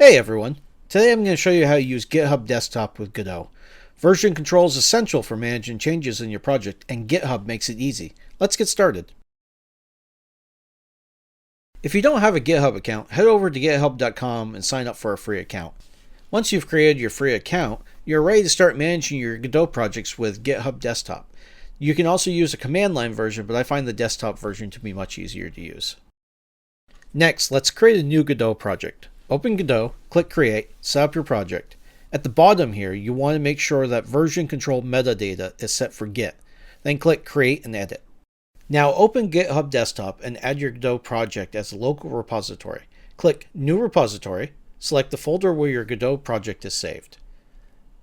Hey everyone! Today I'm going to show you how to use GitHub Desktop with Godot. Version control is essential for managing changes in your project, and GitHub makes it easy. Let's get started. If you don't have a GitHub account, head over to github.com and sign up for a free account. Once you've created your free account, you're ready to start managing your Godot projects with GitHub Desktop. You can also use a command line version, but I find the desktop version to be much easier to use. Next, let's create a new Godot project. Open Godot, click Create, set up your project. At the bottom here, you want to make sure that version control metadata is set for Git. Then click Create and Edit. Now open GitHub Desktop and add your Godot project as a local repository. Click New Repository, select the folder where your Godot project is saved.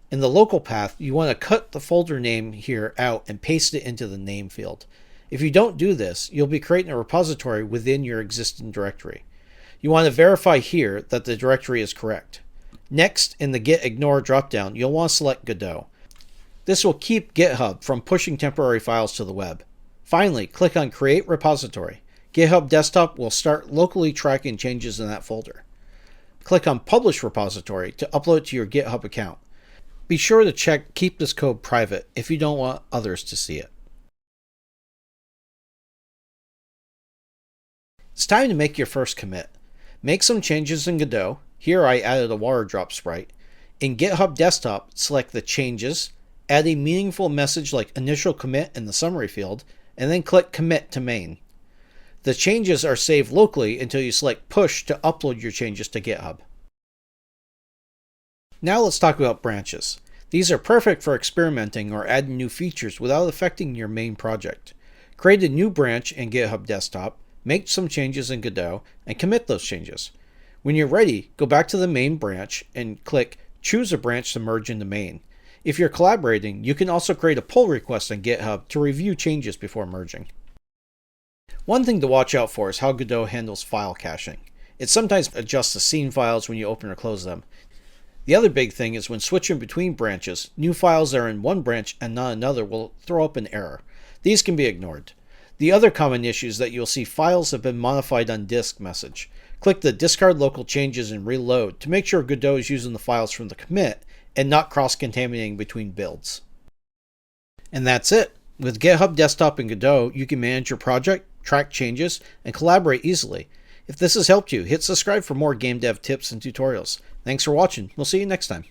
In the local path, you want to cut the folder name here out and paste it into the name field. If you don't do this, you'll be creating a repository within your existing directory. You want to verify here that the directory is correct. Next, in the Git Ignore dropdown, you'll want to select Godot. This will keep GitHub from pushing temporary files to the web. Finally, click on Create Repository. GitHub Desktop will start locally tracking changes in that folder. Click on Publish Repository to upload to your GitHub account. Be sure to check Keep this code private if you don't want others to see it. It's time to make your first commit. Make some changes in Godot. Here I added a water drop sprite. In GitHub Desktop, select the Changes, add a meaningful message like Initial Commit in the summary field, and then click Commit to Main. The changes are saved locally until you select Push to upload your changes to GitHub. Now let's talk about branches. These are perfect for experimenting or adding new features without affecting your main project. Create a new branch in GitHub Desktop, make some changes in Godot, and commit those changes. When you're ready, go back to the main branch and click Choose a branch to merge into main. If you're collaborating, you can also create a pull request on GitHub to review changes before merging. One thing to watch out for is how Godot handles file caching. It sometimes adjusts the scene files when you open or close them. The other big thing is when switching between branches, new files that are in one branch and not another will throw up an error. These can be ignored. The other common issue is that you'll see files have been modified on disk message. Click the Discard Local Changes and Reload to make sure Godot is using the files from the commit and not cross-contaminating between builds. And that's it. With GitHub Desktop and Godot, you can manage your project, track changes, and collaborate easily. If this has helped you, hit subscribe for more game dev tips and tutorials. Thanks for watching. We'll see you next time.